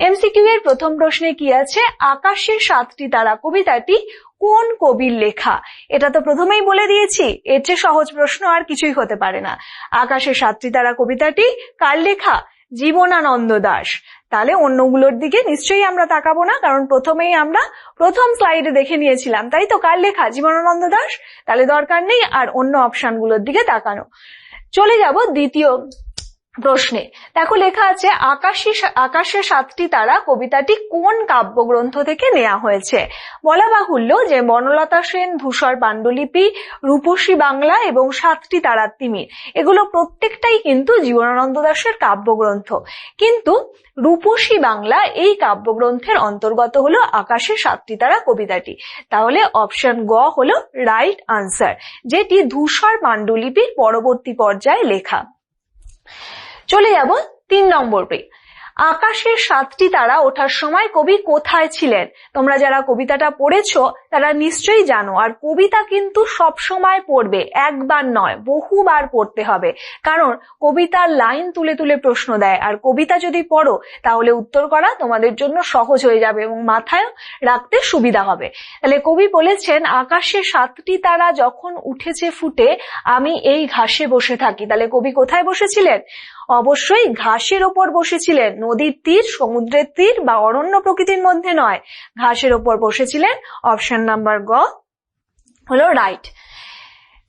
MCQ এর প্রথম প্রশ্নে কি আছে, আকাশের 7টি তারা কবিতাটি কোন কবির লেখা? এটা তো প্রথমেই বলে দিয়েছি, এর চেয়ে সহজ প্রশ্ন আর কিছুই হতে পারে না। আকাশের 7টি তারা কবিতাটি কার লেখা? জীবনানন্দ দাশ। তাহলে অন্যগুলোর দিকে নিশ্চয়ই আমরা তাকাবো না, কারণ প্রথমেই আমরা প্রথম স্লাইডে দেখে নিয়েছিলাম, তাই তো, কার লেখা? জীবনানন্দ দাশ। তাহলে দরকার নেই আর অন্য অপশনগুলোর দিকে তাকানো। চলে যাব দ্বিতীয় প্রশ্নে। দেখো লেখা আছে, আকাশের 7টি তারা কবিতাটি কোন কাব্যগ্রন্থ থেকে নেওয়া হয়েছে? বলা বাহুল্য যে বনলতা সেন, ধূসর পাণ্ডুলিপি, রূপসী বাংলা এবং 7টি তারার তিমির, এগুলো প্রত্যেকটাই কিন্তু জীবনানন্দ দাশের কাব্যগ্রন্থ। কিন্তু রূপসী বাংলা এই কাব্যগ্রন্থের অন্তর্গত হলো আকাশের 7টি তারা কবিতাটি। তাহলে অপশন গ হলো রাইট আনসার, যেটি ধূসর পাণ্ডুলিপির পরবর্তী পর্যায়ে লেখা। চলে যাব 3 নম্বরে। আকাশের 7টি তারা ওঠার সময় কবি কোথায় ছিলেন? তোমরা যারা কবিতাটা পড়েছো তারা নিশ্চয়ই জানো, আর কবিতা কিন্তু সব সময় পড়বে, একবার নয় বহুবার পড়তে হবে, কারণ কবিতার লাইন তুলে তুলে প্রশ্ন দেয়, আর কবিতা যদি পড়ো তাহলে উত্তর করা তোমাদের জন্য সহজ হয়ে যাবে এবং মাথায় রাখতে সুবিধা হবে। তাহলে কবি বলেছেন, আকাশের 7টি তারা যখন উঠেছে ফুটে আমি এই ঘাসে বসে থাকি। তাহলে কবি কোথায় বসেছিলেন? অবশ্যই ঘাসের ওপর বসেছিলেন, নদীর তীর, সমুদ্রের তীর বা অরণ্য প্রকৃতির মধ্যে নয়, ঘাসের ওপর বসেছিলেন। অপশন নাম্বার গ হলো রাইট।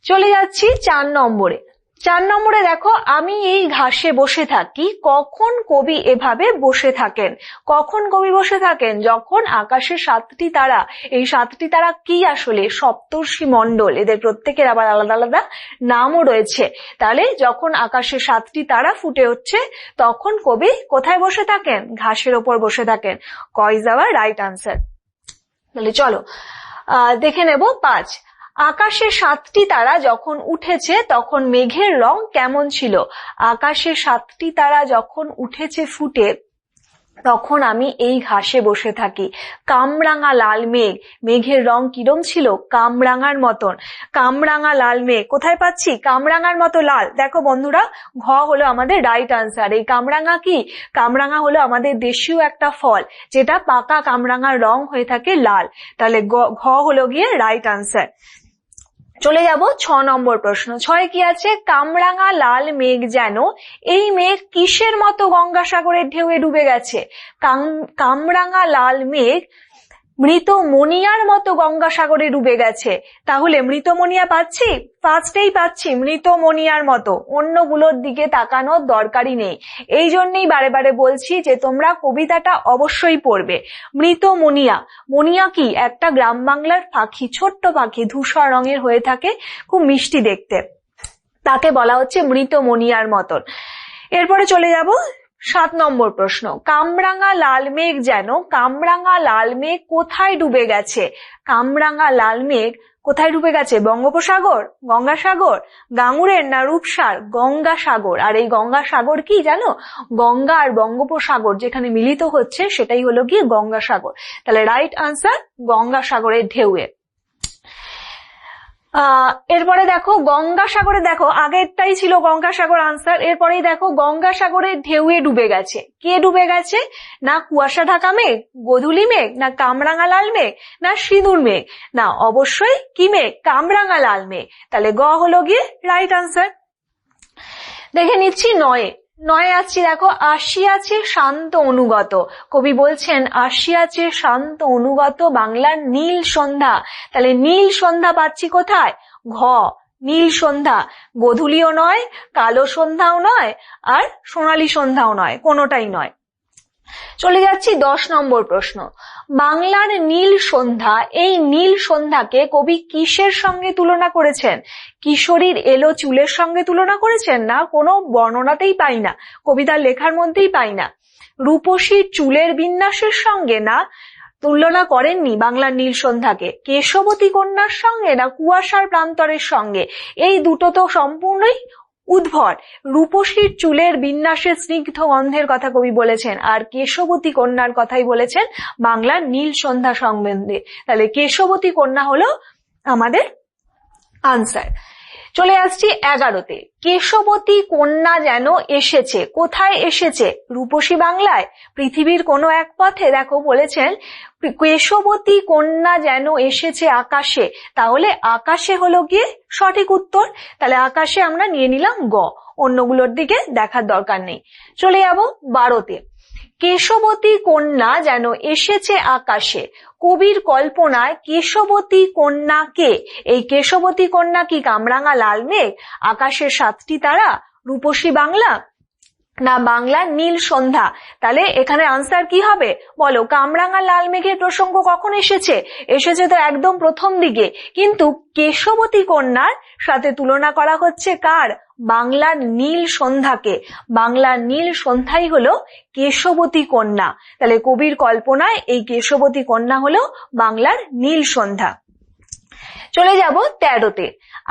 চলে যাচ্ছি 4 নম্বরে। 4 নম্বরে দেখো, আমি এই ঘাসে বসে থাকি, কখন কবি এভাবে বসে থাকেন? কখন কবি বসে থাকেন? যখন আকাশের 7টি তারা, এই 7টি তারা কি আসলে? সপ্তর্ষি মণ্ডল, এদের প্রত্যেকের আবার আলাদা আলাদা নামও রয়েছে। তাহলে যখন আকাশের 7টি তারা ফুটে উঠছে তখন কবি কোথায় বসে থাকেন? ঘাসের ওপর বসে থাকেন। ক ইজ আওয়ার রাইট আনসার। তাহলে চলো দেখে নেব 5। আকাশের 7টি তারা যখন উঠেছে তখন মেঘের রং কেমন ছিল? আকাশের 7টি তারা যখন উঠেছে ফুটে তখন আমি এই ঘাসে বসে থাকি। কামরাঙা লাল মেঘ, মেঘের রং কিরম ছিল? কামরাঙার মতন। কামরাঙা লাল মেঘ কোথায় পাচ্ছি? কামরাঙার মতো লাল। দেখো বন্ধুরা, ঘ হলো আমাদের রাইট আনসার। এই কামরাঙা কি? কামরাঙা হলো আমাদের দেশীয় একটা ফল, যেটা পাকা কামরাঙার রং হয়ে থাকে লাল। তাহলে ঘ হলো গিয়ে রাইট আনসার। চলে যাব 6 নম্বর প্রশ্ন। 6 কি আছে? কামরাঙা লাল মেঘ যেন, এই মেঘ কিসের মতো গঙ্গাসাগরের ঢেউয়ে ডুবে গেছে? কামরাঙা লাল মেঘ মৃত মনিয়ার মতো গঙ্গাসাগরে ডুবে গেছে। তাহলে মৃত মনিয়া পাচ্ছি? ফার্স্টেই পাচ্ছি মৃত মনিয়ার মতো, অন্যগুলোর দিকে তাকানোর দরকারই নেই। এই জন্যই বারে বারে বলছি যে তোমরা কবিতাটা অবশ্যই পড়বে। মৃত মনিয়া, মনিয়া কি? একটা গ্রাম বাংলার পাখি, ছোট্ট পাখি, ধূসর রঙের হয়ে থাকে, খুব মিষ্টি দেখতে, তাকে বলা হচ্ছে মৃত মনিয়ার মতন। এরপরে চলে যাব 7 নম্বর প্রশ্ন। কামরাঙা লাল মেঘ যেন, কামরাঙা লাল মেঘ কোথায় ডুবে গেছে? কামরাঙা লাল মেঘ কোথায় ডুবে গেছে? বঙ্গোপসাগর, গঙ্গাসাগর, গাঙ্গুরের না রূপসার? গঙ্গাসাগর। আর এই গঙ্গাসাগর কি জানো? গঙ্গা আর বঙ্গোপসাগর যেখানে মিলিত হচ্ছে সেটাই হলো গিয়ে গঙ্গাসাগর। তাহলে রাইট আনসার গঙ্গাসাগরের ঢেউয়ে। এরপরে দেখো গঙ্গাসাগরে, দেখো আগেরটাই ছিল গঙ্গাসাগর আনসার, এরপরেই দেখো গঙ্গাসাগরের ঢেউয়ে ডুবে গেছে। কে ডুবে গেছে? না কুয়াশা ঢাকা মেঘ, গোধূলি মেঘ, না কামরাঙা লাল মেঘ, না সিঁদুর মেঘ? না, অবশ্যই কি মেঘ? কামরাঙা লাল মেঘ। তাহলে গ হলো গিয়ে রাইট আনসার। দেখে নিচ্ছি 9। 9 আছি, দেখো আসিয়াছে শান্ত অনুগত। কবি বলছেন আসিয়াছে শান্ত অনুগত বাংলার নীল সন্ধ্যা। তাহলে নীল সন্ধ্যা পাচ্ছি কোথায়? ঘ, নীল সন্ধ্যা। গোধূলিও নয়, কালো সন্ধ্যাও নয়, আর সোনালী সন্ধ্যাও নয়, কোনোটাই নয়। চলে যাচ্ছি 10 নম্বর প্রশ্ন। বাংলার নীল সন্ধ্যা, এই নীল সন্ধ্যাকে কবি কিসের সঙ্গে তুলনা করেছেন? কিশোরীর এলো চুলের সঙ্গে তুলনা করেছেন? না, কোনো বর্ণনাতেই পাই না, কবিতার লেখার মধ্যেই পাই না। রূপসীর চুলের বিন্যাসের সঙ্গে? না, তুলনা করেননি বাংলার নীল সন্ধ্যাকে। কেশবতী কন্যার সঙ্গে? না কুয়াশার প্রান্তরের সঙ্গে? এই দুটো তো সম্পূর্ণই উদ্ভট। রূপসীর চুলের বিন্যাসের স্নিগ্ধ গন্ধের কথা কবি বলেছেন, আর কেশবতী কন্যার কথাই বলেছেন বাংলার নীল সন্ধ্যা সম্বন্ধে। তাহলে কেশবতী কন্যা হলো আমাদের আনসার। চলে আসছি 11তে। কেশবতী কন্যা যেন এসেছে, কোথায় এসেছে? রূপসী বাংলায়, পৃথিবীর কোনো এক পথে। দেখো বলেছেন কেশবতী কন্যা যেন এসেছে আকাশে, তাহলে আকাশে হলো গিয়ে সঠিক উত্তর। তাহলে আকাশে আমরা নিয়ে নিলাম গ, অন্যগুলোর দিকে দেখার দরকার নেই। চলে যাব 12তে। কেশবতী কন্যা যেন এসেছে আকাশে, কবির কল্পনায় কেশবতী কন্যা কে? এই কেশবতী কন্যা কি কামরাঙা লাল মেঘ, আকাশের 7টি তারা, রূপসী বাংলা, না বাংলার নীল সন্ধ্যা? তাহলে এখানে আনসার কি হবে বলো? কামরাঙা লাল মেঘের প্রসঙ্গ কখন এসেছে? এসেছে তো একদম প্রথম দিকে, কিন্তু কেশবতী কন্যার সাথে তুলনা করা হচ্ছে কার? বাংলার নীল সন্ধ্যাকে। বাংলার নীল সন্ধ্যাই হলো কেশবতী কন্যা। তাহলে কবির কল্পনায় এই কেশবতী কন্যা হলো বাংলার নীল সন্ধ্যা। চলে যাব 13তে।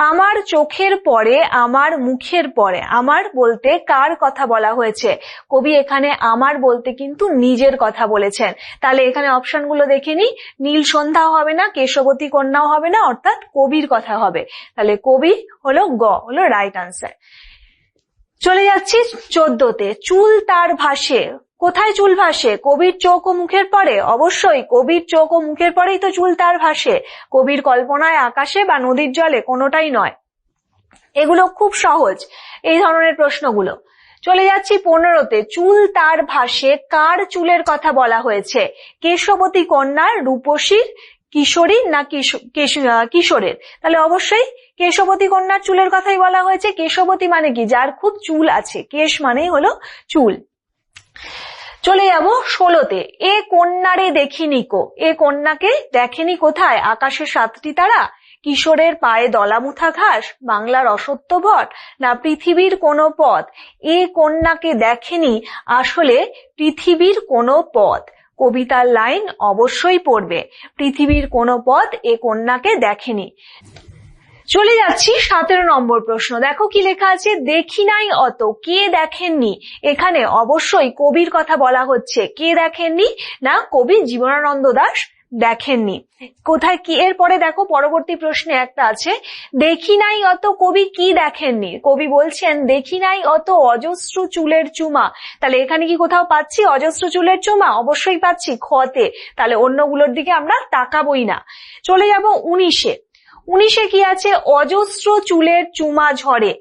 আমার চোখের পরে, আমার মুখের পরে। আমার বলতে কার কথা বলা হয়েছে? কবি এখানে আমার বলতে কিন্তু নিজের কথা বলেছেন। তাহলে এখানে অপশনগুলো দেখে নি, নীল সন্ধ্যাও হবে না, কেশবতী কন্যাও হবে না, অর্থাৎ কবির কথা হবে। তাহলে কবি হলো গ, হলো রাইট আনসার। চলে যাচ্ছি 14তে। চুল তার ভাসে, কোথায় চুল ভাসে? কবির চোখ ও মুখের পরে। অবশ্যই কবির চোখ ও মুখের পরেই তো চুল তার ভাসে। কবির কল্পনায় আকাশে বা নদীর জলে, কোনোটাই নয়। এগুলো খুব সহজ, এই ধরনের প্রশ্নগুলো। চলে যাচ্ছি 15তে। চুল তার ভাসে, কার চুলের কথা বলা হয়েছে? কেশবতী কন্যার, রূপসীর, কিশোরীর, না কিশোরের? তাহলে অবশ্যই কেশবতী কন্যার চুলের কথাই বলা হয়েছে। কেশবতী মানে কি? যার খুব চুল আছে। কেশ মানেই হলো চুল। চলে যাব 16তে। এ কন্যারে দেখিনি কো, এ কন্যাকে দেখেনি কোথায়? আকাশের 7টি তারা, কিশোরের পায়ে দলামুথা ঘাস, বাংলার অসত্য বট, না পৃথিবীর কোনো পথ? এ কন্যাকে দেখেনি আসলে পৃথিবীর কোনো পথ। কবিতার লাইন অবশ্যই পড়বে, পৃথিবীর কোনো পথ এ কন্যাকে দেখেনি। চলে যাচ্ছি 17 নম্বর প্রশ্ন। দেখো কি লেখা আছে? দেখি নাই অত, কে দেখেননি? এখানে অবশ্যই কবির কথা বলা হচ্ছে। কে দেখেননি? না কবি জীবনানন্দ দাশ দেখেননি। কোথায় কি? এরপরে দেখো পরবর্তী প্রশ্নে একটা আছে, দেখি নাই অত কবি কি দেখেননি? কবি বলছেন দেখি নাই অত অজস্র চুলের চুমা। তাহলে এখানে কি কোথাও পাচ্ছি অজস্র চুলের চুমা? অবশ্যই পাচ্ছি, খতে। তাহলে অন্যগুলোর দিকে আমরা তাকাবোই না। চলে যাব 19-এ। 19-এ কি আছে? অজস্র চুলের চুমা ঝরে,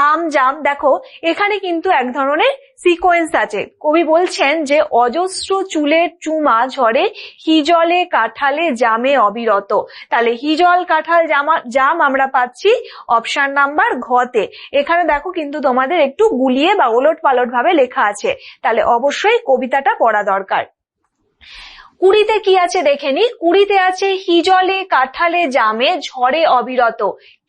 আম জাম। দেখো এখানে কিন্তু এক ধরনের সিকোয়েন্স আছে। কবি বলছেন যে অজস্র চুলের চুমা ঝরে, হিজলে কাঁঠালে জামে অবিরত। তাহলে হিজল কাঁঠাল জাম আমরা পাচ্ছি অপশন নাম্বার ঘতে। এখানে দেখো কিন্তু তোমাদের একটু গুলিয়ে বা ওলট পালট ভাবে লেখা আছে, তাহলে অবশ্যই কবিতাটা পড়া দরকার। 20-তে কি আছে দেখে নি। 20-তে আছে হিজলে কাঁঠালে জামে ঝরে অবিরত।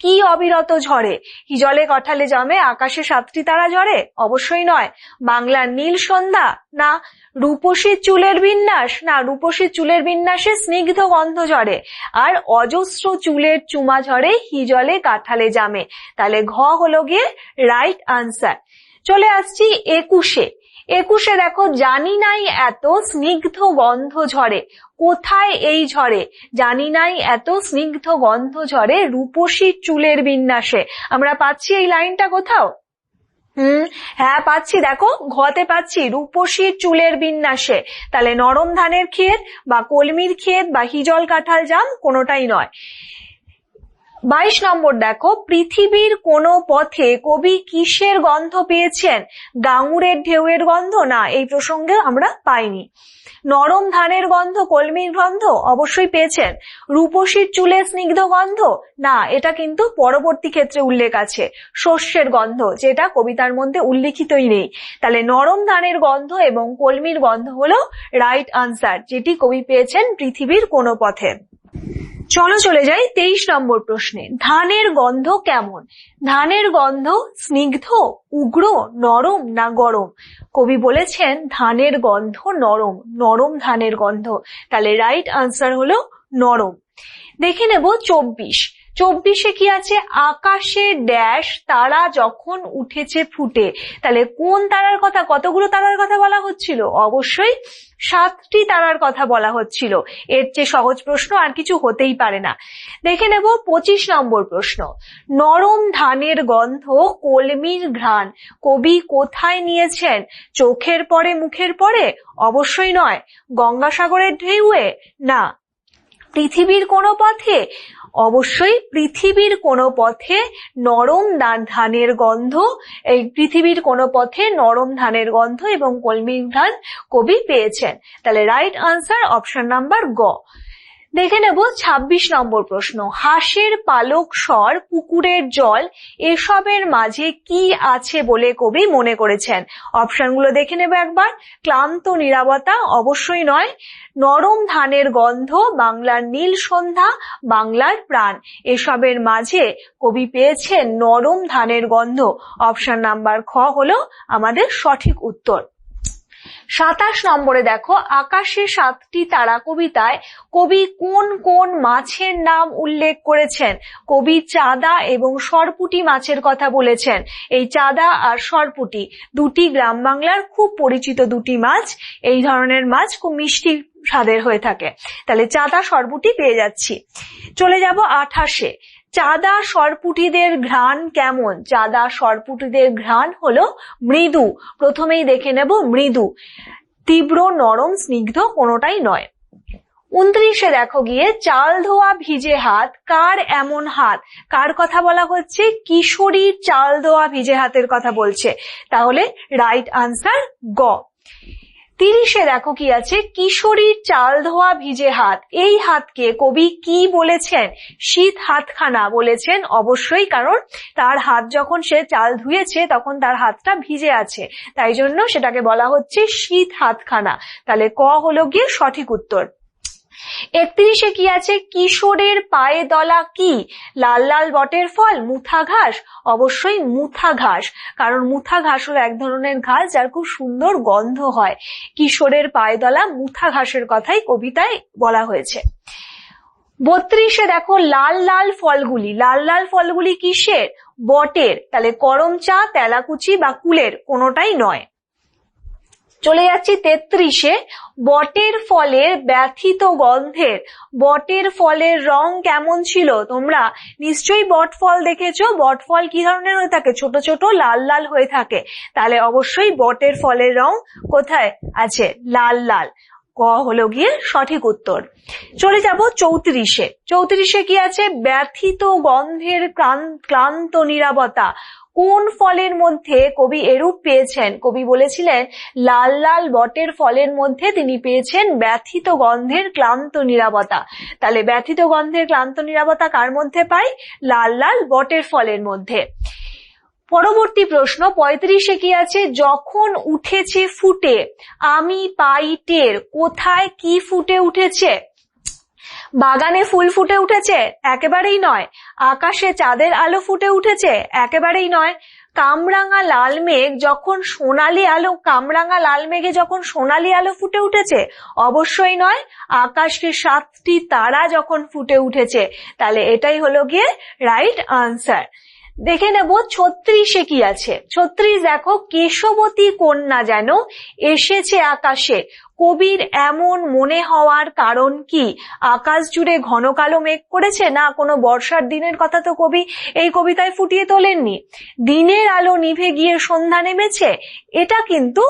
কি অবিরত ঝরে? হিজলে কাঁঠালে জামে আকাশে 7টি তারা ঝরে? অবশ্যই নয়। বাংলার নীল সন্ধ্যা, না রূপসীর চুলের বিন্যাস, না রূপসীর চুলের বিন্যাসে স্নিগ্ধ গন্ধ ঝরে। আর অজস্র চুলের চুমা ঝরে হিজলে কাঁঠালে জামে। তাহলে ঘ হলো গিয়ে রাইট আনসার। চলে আসছি 21-এ। 21-এ দেখো, জানি নাই এত স্নিগ্ধ গন্ধ ঝরে। কোথায় এই ঝরে? জানি নাই এত স্নিগ্ধ গন্ধ ঝরে রূপসীর চুলের বিন্যাসে। আমরা পাচ্ছি এই লাইনটা কোথাও? হ্যাঁ পাচ্ছি, দেখো ঘতে পাচ্ছি, রূপসীর চুলের বিন্যাসে। তাহলে নরম ধানের ক্ষেত বা কলমির ক্ষেত বা হিজল কাঁঠাল জাম, কোনোটাই নয়। 22 নম্বর দেখো, পৃথিবীর কোন পথে কবি কিসের গন্ধ পেয়েছেন? গাঙুরের ঢেউয়ের গন্ধ? না, এই প্রসঙ্গে আমরা পাইনি। নরম ধানের গন্ধ, কলমির গন্ধ? অবশ্যই পেয়েছেন। রূপসীর চুলে স্নিগ্ধ গন্ধ? না, এটা কিন্তু পরবর্তী ক্ষেত্রে উল্লেখ আছে, শস্যের গন্ধ, যেটা কবিতার মধ্যে উল্লেখিতই নেই। তাহলে নরম ধানের গন্ধ এবং কলমির গন্ধ হলো রাইট আনসার, যেটি কবি পেয়েছেন পৃথিবীর কোন পথে। চলো চলে যাই 23 নম্বর প্রশ্নে। ধানের গন্ধ কেমন? ধানের গন্ধ স্নিগ্ধ, উগ্র, নরম, না গরম? কবি বলেছেন ধানের গন্ধ নরম, নরম ধানের গন্ধ। তাহলে রাইট আনসার হলো নরম। দেখে নেব 24। 24-এ কি আছে, আকাশে ড্যাশ তারা যখন উঠেছে ফুটে। তাহলে কোন তারার কথা, কতগুলো তারার কথা বলা হচ্ছিল? অবশ্যই 7টি তারার কথা বলা হচ্ছিল। এর চেয়ে সহজ প্রশ্ন আর কিছু হতেই পারে না। দেখে নেব 25 নম্বর প্রশ্ন। নরম ধানের গন্ধ কলমির ঘ্রাণ কবি কোথায় নিয়েছেন? চোখের পরে, মুখের পরে? অবশ্যই নয়। গঙ্গাসাগরের ঢেউয়ে? না। পৃথিবীর কোনো পথে? অবশ্যই পৃথিবীর কোনো পথে নরম ধানের গন্ধ, এই পৃথিবীর কোনো পথে নরম ধানের গন্ধ এবং কলমির ঘ্রাণ কবি পেয়েছেন। তাহলে রাইট আনসার অপশন নাম্বার গ। দেখে নেব 26 নম্বর প্রশ্ন। হাঁসের পালক স্বর, পুকুরের জল, এসবের মাঝে কি আছে বলে কবি মনে করেছেন? অপশনগুলো দেখে নেব একবার। ক্লান্ত নীরবতা? অবশ্যই নয়। নরম ধানের গন্ধ, বাংলার নীল সন্ধ্যা, বাংলার প্রাণ, এসবের মাঝে কবি পেয়েছেন নরম ধানের গন্ধ। অপশন নাম্বার খ হলো আমাদের সঠিক উত্তর। 27 নম্বরে দেখো, আকাশে 7টি তারা কবিতায় কবি কোন কোন মাছের নাম উল্লেখ করেছেন? কবি চাঁদা এবং সরপুঁটি মাছের কথা বলেছেন। এই চাঁদা আর সরপুঁটি দুটি গ্রাম বাংলার খুব পরিচিত দুটি মাছ। এই ধরনের মাছ খুব মিষ্টি স্বাদের হয়ে থাকে। তাহলে চাঁদা সরপুঁটি পেয়ে যাচ্ছি। চলে যাব 28-এ। চাঁদা সরপুঁটিদের ঘ্রাণ কেমন? চাঁদা সরপুঁটিদের ঘ্রাণ হলো মৃদু। প্রথমেই দেখে নেব মৃদু, তীব্র, নরম, স্নিগ্ধ কোনোটাই নয়। 29-এ দেখো গিয়ে, চাল ধোয়া ভিজে হাত, কার এমন হাত? কার কথা বলা হচ্ছে? কিশোরীর চাল ধোয়া ভিজে হাতের কথা বলছে। তাহলে রাইট আনসার গ। 30-এ দেখো কি আছে, কিশোরীর চাল ধোয়া ভিজে হাত, এই হাতকে কবি কি বলেছেন? শীত হাতখানা বলেছেন। অবশ্যই, কারণ তার হাত যখন সে চাল ধুয়েছে তখন তার হাতটা ভিজে আছে, তাই জন্য সেটাকে বলা হচ্ছে শীত হাতখানা। তাহলে ক হলো গিয়ে সঠিক উত্তর। 31-এ কি আছে, কিশোরের পায়ে দলা কি? লাল লাল বটের ফল, মুথা ঘাস? অবশ্যই মুথা ঘাস, কারণ মুথা ঘাস হলো এক ধরনের ঘাস যার খুব সুন্দর গন্ধ হয়। কিশোরের পায়ে দলা মুথা ঘাসের কথাই কবিতায় বলা হয়েছে। 32-এ দেখো, লাল লাল ফলগুলি, লাল লাল ফলগুলি কিসের? বটের। তাহলে করমচা, তেলাকুচি বা কুলের কোনোটাই নয়। চলে যাচ্ছি 33-এ। বটের ফলের ব্যথিত গন্ধের, বটের ফলের রং কেমন ছিল? তোমরা নিশ্চয়ই বট ফল দেখেছো। বট ফল কি ধরনের হয়ে থাকে? ছোট ছোট লাল লাল হয়ে থাকে। তাহলে অবশ্যই বটের ফলের রং কোথায় আছে? লাল লাল। ক হলো গিয়ে সঠিক উত্তর। চলে যাব 34-এ। 34-এ কি আছে, ব্যথিত গন্ধের ক্লান্ত নীরবতা, কোন ফলের মধ্যে কবি এরূপ পেয়েছেন? কবি বলেছিলেন লাল লাল বটের ফলের মধ্যে তিনি পেয়েছেন ব্যথিত গন্ধের ক্লান্ত নীরবতা। তাহলে ব্যথিত গন্ধের ক্লান্ত নীরবতা কার মধ্যে পাই? লাল লাল বটের ফলের মধ্যে। পরবর্তী প্রশ্ন 35-এ কি আছে, যখন উঠেছে ফুটে আমি পাই টের, কোথায় কি ফুটে উঠেছে? বাগানে ফুল ফুটে উঠেছে? একেবারেই নয়। আকাশে চাঁদের আলো ফুটে উঠেছে? একেবারেই নয়। কামরাঙা লাল মেঘ যখন সোনালি আলো, কামরাঙা লাল মেঘে যখন সোনালি আলো ফুটে উঠেছে? অবশ্যই নয়। আকাশে 7টি তারা যখন ফুটে উঠেছে। তাহলে এটাই হলো গিয়ে রাইট আনসার। দেখে নেব 36-এ কি আছে। 36 দেখো, কেশবতী কন্যা যেন এসেছে আকাশে, কবির এমন মনে হওয়ার কারণ কি? আকাশ জুড়ে ঘন কালো মেঘ করেছে? না, কোনো বর্ষার দিনের কথা তো কবি এই কবিতায় ফুটিয়ে তোলেননি। দিনের আলো নিভে গিয়ে সন্ধ্যা নেমেছে, এটা কিন্তু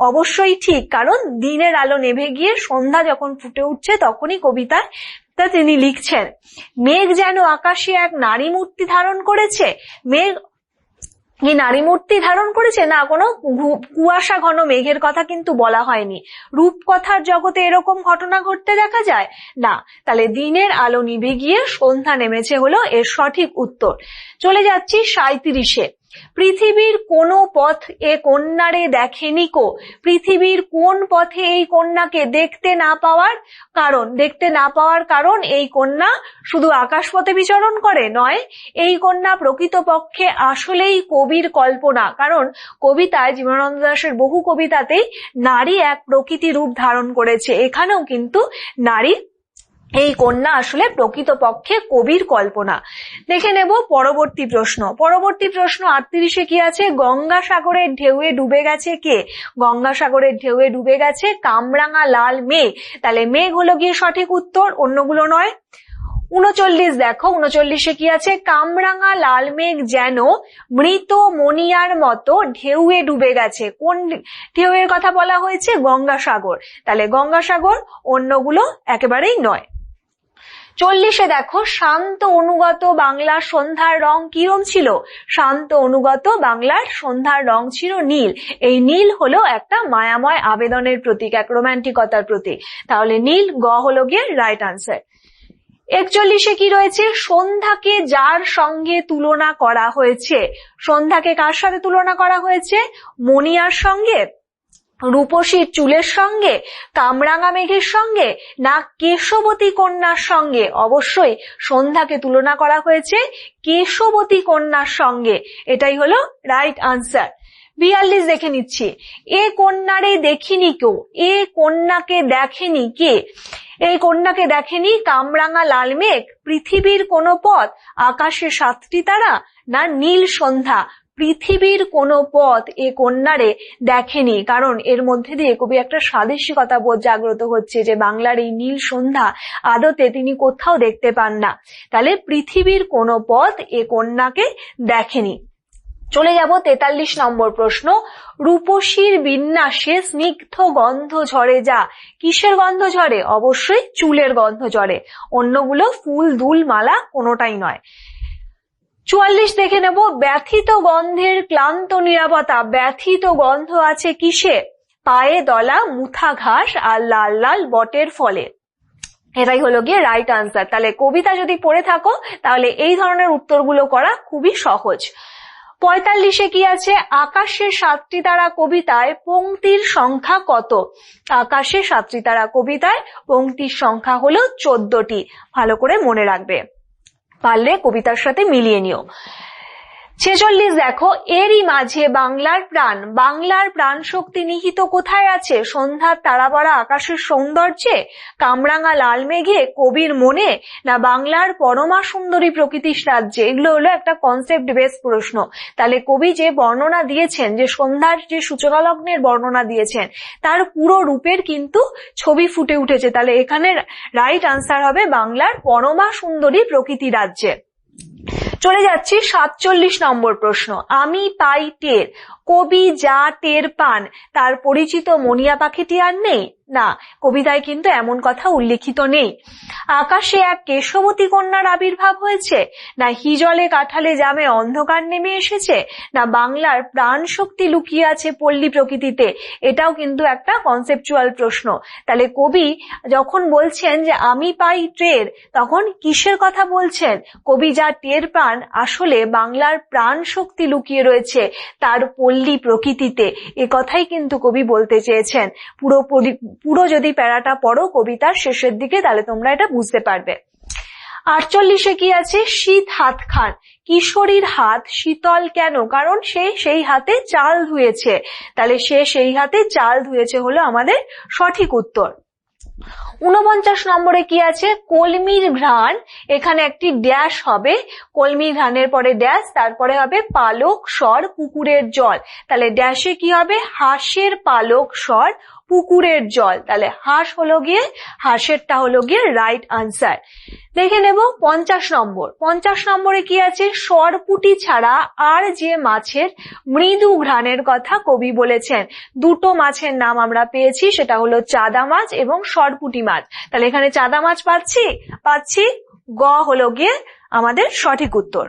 অবশ্যই ঠিক, কারণ দিনের আলো নিভে গিয়ে সন্ধ্যা যখন ফুটে উঠছে তখনই কবিতায় তা তিনি লিখছেন। মেঘ যেন আকাশে এক নারী মূর্তি ধারণ করেছে, মেঘ কি নারী মূর্তি ধারণ করেছে? না, কোনো কুয়াশা ঘন মেঘের কথা কিন্তু বলা হয়নি। রূপকথার জগতে এরকম ঘটনা ঘটতে দেখা যায় না। তাহলে দিনের আলো নিভে গিয়ে সন্ধ্যা নেমেছে হলো এর সঠিক উত্তর। চলে যাচ্ছি 37-এ। পৃথিবীর কোন পথ এ কন্যারে দেখেনি কো? পৃথিবীর কোন পথে এই কন্যাকে দেখতে না পাওয়ার কারণ এই কন্যা শুধু আকাশপথে বিচরণ করে? নয়, এই কন্যা প্রকৃতপক্ষে আসলেই কবির কল্পনা, কারণ কবিতায় জীবনানন্দ দাশের বহু কবিতাতেই নারী এক প্রকৃতি রূপ ধারণ করেছে। এখানেও কিন্তু নারী এই কন্যা আসলে প্রকৃতপক্ষে কবির কল্পনা। দেখে নেব পরবর্তী প্রশ্ন। 38-এ কি আছে? গঙ্গাসাগরের ঢেউয়ে ডুবে গেছে কে? গঙ্গাসাগরের ঢেউয়ে ডুবে গেছে কামরাঙা লাল মেঘ। তাহলে মেঘ হলো গিয়ে সঠিক উত্তর, অন্যগুলো নয়। 39 দেখো, 39-এ কি আছে? কামরাঙা লাল মেঘ যেন মৃত মনিয়ার মতো ঢেউয়ে ডুবে গেছে। কোন ঢেউয়ের কথা বলা হয়েছে? গঙ্গাসাগর। তাহলে গঙ্গাসাগর, অন্যগুলো একেবারেই নয়। 40-এ দেখো, শান্ত অনুগত বাংলার সন্ধ্যার রং কিরম ছিল? শান্ত অনুগত বাংলার সন্ধ্যার রং ছিল নীল। এই নীল হলো একটা মায়াময় আবেদনের প্রতীক, এক রোমান্টিকতার প্রতীক। তাহলে নীল, গ হলো গিয়ে রাইট আনসার। 41-এ কি রয়েছে? সন্ধ্যাকে যার সঙ্গে তুলনা করা হয়েছে। সন্ধ্যাকে কার সাথে তুলনা করা হয়েছে? মনিয়ার সঙ্গে, রূপসীর চুলের সঙ্গে, কামরাঙা মেঘের সঙ্গে, না কেশবতী কন্যার সঙ্গে? অবশ্যই সন্ধ্যাকে তুলনা করা হয়েছে কেশবতী কন্যার সঙ্গে। এটাই হলো রাইট আনসার। 42 দেখে নিচ্ছি। এ কন্যারে দেখিনি কেউ। এ কন্যাকে দেখেনি কে? এই কন্যাকে দেখেনি কামরাঙা লাল মেঘ, পৃথিবীর কোন পথ, আকাশে 7টি তারা, না নীল সন্ধ্যা? পৃথিবীর কোন পথ এ কন্যারে দেখেনি, কারণ এর মধ্যে দিয়ে কবি একটা স্বাদেশিকতা বোধ জাগ্রত হচ্ছে যে বাংলার এই নীল সন্ধ্যা আদতে তিনি কোথাও দেখতে পান না। তাহলে পৃথিবীর কোন পথ এ কন্যাকে দেখেনি। চলে যাব 43 নম্বর প্রশ্ন। রূপসীর বিন্যাসে স্নিগ্ধ গন্ধ ঝরে যা। কিসের গন্ধ ঝরে? অবশ্যই চুলের গন্ধ ঝরে, অন্যগুলো ফুল দুল মালা কোনোটাই নয়। 44 দেখে নেব। ব্যথিত গন্ধের ক্লান্ত নীরবতা। ব্যথিত গন্ধ আছে কিসে? পায়ে দলা মুথা ঘাস আর লাল লাল বটের ফলে। এটাই হলো গিয়ে রাইট আনসার। তাহলে কবিতা যদি পড়ে থাকো তাহলে এই ধরনের উত্তরগুলো করা খুবই সহজ। 45-এ কি আছে? আকাশে 7টি তারা কবিতায় পংক্তির সংখ্যা কত? আকাশে 7টি তারা কবিতায় পংক্তির সংখ্যা হলো 14টি। ভালো করে মনে রাখবে, পারলে কবিতার সাথে মিলিয়ে নিও। 46 দেখো, এরই মাঝে বাংলার প্রাণ। বাংলার প্রাণ শক্তি নিহিত কোথায় আছে? সন্ধ্যার তারাপরা আকাশের সৌন্দর্যে, কামরাঙা লাল মেঘে, কবির মনে, না বাংলার পরমা সুন্দরী প্রকৃতির রাজ্যে? এগুলো হলো একটা কনসেপ্ট বেস প্রশ্ন। তাহলে কবি যে বর্ণনা দিয়েছেন, যে সন্ধ্যার যে সূচনা লগ্নের বর্ণনা দিয়েছেন, তার পুরো রূপের কিন্তু ছবি ফুটে উঠেছে। তাহলে এখানে রাইট আনসার হবে বাংলার পরমা সুন্দরী প্রকৃতি রাজ্যে। চলে যাচ্ছি 47 নম্বর প্রশ্ন। আমি পাই টের, কবি যা টের পান তার পরিচিত মনিয়া পাখিটি আর নেই। না, কবিতায় কিন্তু এমন কথা উল্লেখিত নেই। আকাশে এক কেশবতী কন্যার আবির্ভাব হয়েছে, না হিজলে কাঠালে জামে অন্ধকার নেমে এসেছে, না বাংলার প্রাণ শক্তি লুকিয়ে আছে পল্লী প্রকৃতিতে? এটাও কিন্তু একটা কনসেপচুয়াল প্রশ্ন। তাহলে কবি যখন বলছেন যে আমি পাই টের, তখন কিসের কথা বলছেন? কবি যা টের পান আসলে বাংলার প্রাণ শক্তি লুকিয়ে রয়েছে তার পল্লী প্রকৃতিতে। এ কথাই কিন্তু কবি বলতে চেয়েছেন। পুরো যদি প্যারাটা পড়ো কবিতার শেষের দিকে, তাহলে তোমরা এটা বুঝতে পারবে। 48-এ কি আছে? শীত হাত খান। কিশোরীর হাত শীতল কেন? কারণ সে সেই হাতে চাল ধুয়েছে। তাহলে সে সেই হাতে চাল ধুয়েছে হলো আমাদের সঠিক উত্তর। 49 নম্বরে কি আছে? কলমির ঘ্রাণ। এখানে একটি ড্যাশ হবে, কলমির ঘ্রাণের পরে ড্যাশ, তারপরে হবে পালক স্বর পুকুরের জল। তাহলে ড্যাশে কি হবে? হাঁসের পালক স্বর পুকুরের জল। তাহলে হাঁস হলো গিয়ে, হাঁসেরটা হলো গিয়ে রাইট আনসার। দেখে নেব 50 নম্বর। 50 নম্বরে কি আছে? সরপুটি ছাড়া আর যে মাছের মৃদু ঘ্রাণের কথা কবি বলেছেন। দুটো মাছের নাম আমরা পেয়েছি, সেটা হলো চাঁদা মাছ এবং সরপুটি মাছ। তাহলে এখানে চাঁদা মাছ পাচ্ছি, গ হলো গিয়ে আমাদের সঠিক উত্তর।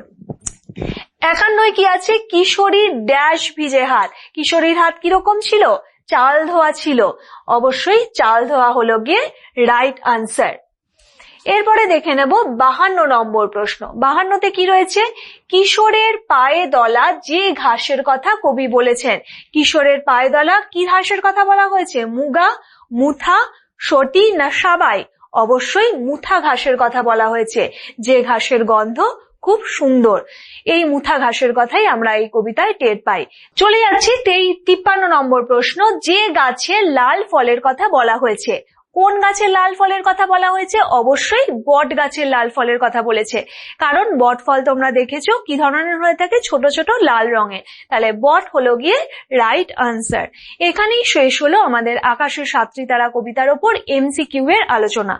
51 কি আছে? কিশোরীর ড্যাশ ভিজে হাত। কিশোরীর হাত কিরকম ছিল? চাল ধোয়া ছিল। অবশ্যই চাল ধোয়া হলো গিয়ে রাইট আনসার। এরপরে দেখে নেব 52 নম্বর প্রশ্ন। 52তে কি রয়েছে? কিশোরের পায়ে দলা যে ঘাসের কথা কবি বলেছেন। কিশোরের পায়ে দলা কি ঘাসের কথা বলা হয়েছে? মুগা, মুথা, সটি, না সাবাই? অবশ্যই মুথা ঘাসের কথা বলা হয়েছে, যে ঘাসের গন্ধ খুব সুন্দর। এই মুথা ঘাসের কথাই আমরা এই কবিতায় টের পাই। চলে যাচ্ছি 53 নম্বর প্রশ্ন। যে গাছে লাল ফলের কথা বলা হয়েছে। কোন গাছের লাল ফলের কথা বলা হয়েছে? অবশ্যই বট গাছের লাল ফলের কথা বলেছে, কারণ বট ফল তোমরা দেখেছো কি ধরনের হয়ে থাকে, ছোট ছোট লাল রঙের। তাহলে বট হলো গিয়ে রাইট আনসার। এখানেই শেষ হলো আমাদের আকাশের সাতটি তারা কবিতার ওপর MCQ এর আলোচনা।